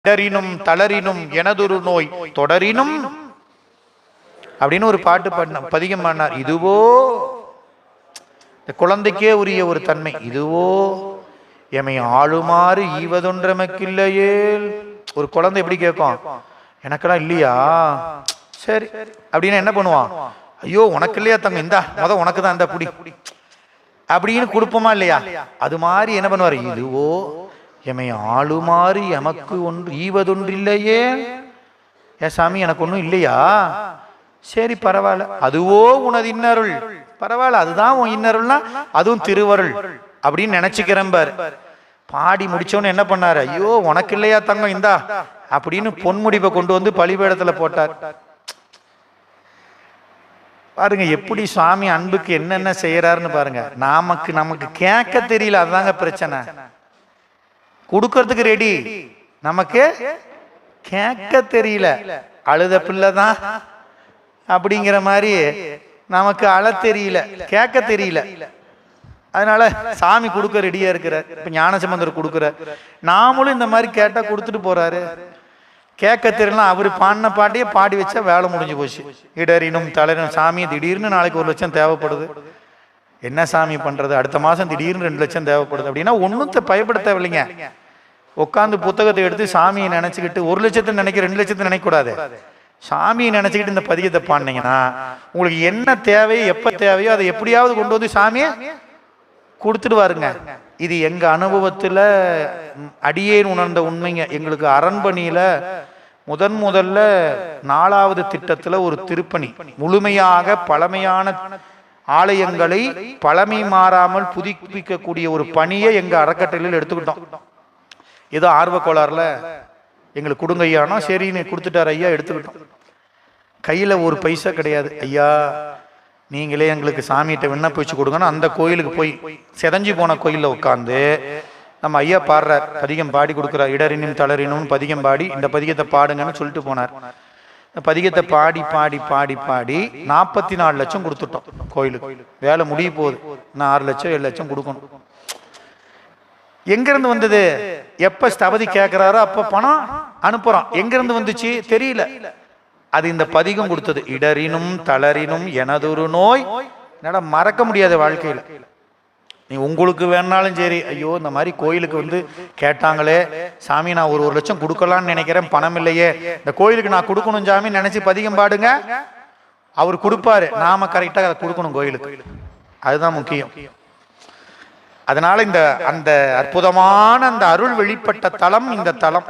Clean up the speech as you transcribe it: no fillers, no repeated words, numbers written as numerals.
இடரினும் தளரினும் எனதொரு நோய் தொடரினும் அப்படின்னு ஒரு பாட்டு பதிகம் பண்ணார். இதுவோ குழந்தைக்கே உரிய ஒரு தன்மை. இதுவோ எமை ஆளுமாறு ஈவதொன்றமக்கில்லையே. ஒரு குழந்தை எப்படி கேட்கும், எனக்கெல்லாம் இல்லையா, சரி அப்படின்னு என்ன பண்ணுவான், ஐயோ உனக்கு இல்லையா தங்க, இந்தா உனக்கு தான் இந்த புடி அப்படின்னு கொடுப்போமா இல்லையா? அது மாதிரி என்ன பண்ணுவார், இதுவோ எமை ஆளுமாறு எமக்கு ஒன்று ஈவதொன்றில்லையே. ஏன் சாமி எனக்கு ஒன்றும் இல்லையா, சரி பரவாயில்ல, அதுவோ உனது இன்னருள், பரவாயில்ல அதுதான் உன் இன்னருள்னா அதுவும் திருவருள் அப்படின்னு நினைச்சுக்கிறேன் பாரு. பாடி முடிச்சவன்னு என்ன பண்ணாரு, ஐயோ உனக்கு இல்லையா தங்கம் இந்தா அப்படின்னு பொன்முடிப்பை கொண்டு வந்து பலிபீடத்துல போட்டார். பாருங்க எப்படி சுவாமி அன்புக்கு என்னென்ன செய்யறாருன்னு பாருங்க. நமக்கு கேட்க தெரியல, அதுதாங்க பிரச்சனை. கொடுக்கறதுக்கு ரெடி, நமக்கு கேட்க தெரியல. அழுத பிள்ளைதான் அப்படிங்கிற மாதிரி நமக்கு அழ தெரியல, கேட்க தெரியல. அதனால சாமி கொடுக்க ரெடியா இருக்கிறார். இப்ப ஞானசம்பந்தர் கொடுக்குற, நாமளும் இந்த மாதிரி கேட்டா கொடுத்துட்டு போறாரு. கேட்க தெரியலாம், அவரு பாடின பாட்டையே பாடி வச்சா வேலை முடிஞ்சு போச்சு. இடரினும் தளரினும். சாமி திடீர்னு நாளைக்கு 1 லட்சம் தேவைப்படுது, என்ன சாமி பண்றது, அடுத்த மாசம் திடீர்னு 2 லட்சம் தேவைப்படுது அப்படின்னா ஒன்னும் பயப்பட தேவையில்லைங்க. உட்காந்து புத்தகத்தை எடுத்து சாமியை நினைச்சுக்கிட்டு 1 லட்சத்தை நினைக்க 2 லட்சத்தை நினைக்க கூடாது. சாமியை நினைச்சுக்கிட்டு இந்த பதிகத்தை பாடினீங்கன்னா உங்களுக்கு என்ன தேவையோ எப்ப தேவையோ அதை எப்படியாவது கொண்டு வந்து சாமியை கொடுத்துடுவாருங்க. இது எங்க அனுபவத்துல அடியேன் உணர்ந்த உண்மைங்க. எங்களுக்கு அரண்பணியில முதல்ல 4வது திட்டத்துல ஒரு திருப்பணி, முழுமையாக பழமையான ஆலயங்களை பழமை மாறாமல் புதுப்பிக்கக்கூடிய ஒரு பணியை எங்க அறக்கட்டளையில் எடுத்துக்கிட்டோம். ஏதோ ஆர்வ கோளாறுல எங்களுக்கு கொடுங்க ஐயானா சரின்னு கொடுத்துட்டார் ஐயா, எடுத்துக்கிட்டோம். கையில ஒரு பைசா கிடையாது. ஐயா நீங்களே எங்களுக்கு சாமிகிட்ட விண்ணப்ப வச்சு கொடுங்கன்னு அந்த கோயிலுக்கு போய் செதஞ்சு போன கோயிலில் உட்காந்து நம்ம ஐயா பாடுறார், பதிகம் பாடி கொடுக்குறார். இடரினும் தளரினும் பதிகம் பாடி இந்த பதிகத்தை பாடுங்கன்னு சொல்லிட்டு போனார். இந்த பதிகத்தை பாடி பாடி பாடி பாடி 44 லட்சம் கொடுத்துட்டோம் கோயிலுக்கு. வேலை முடிய போகுது, நான் 6 லட்சம் 7 லட்சம் கொடுக்கணும். எங்கிருந்து வந்தது, எப்ப ஸ்தபதி கேட்கிறாரோ அப்ப பணம் அனுப்புறோம். எங்கிருந்து வந்துச்சு தெரியல. அது இந்த பதிகம் கொடுத்தது. இடரினும் தளரினும் எனதொரு நோய். என்னடா மறக்க முடியாத வாழ்க்கையில. நீ உங்களுக்கு வேணாலும் சரி, ஐயோ இந்த மாதிரி கோயிலுக்கு வந்து கேட்டாங்களே சாமி, நான் ஒரு லட்சம் கொடுக்கலான்னு நினைக்கிறேன், பணம் இல்லையே, இந்த கோயிலுக்கு நான் கொடுக்கணும் சாமி நினைச்சு பதிகம் பாடுங்க, அவர் கொடுப்பாரு. நாம கரெக்டா அதை கொடுக்கணும் கோயிலுக்கு, அதுதான் முக்கியம். அதனால அந்த அற்புதமான அந்த அருள் வெளிப்பட்ட தலம் இந்த தலம்.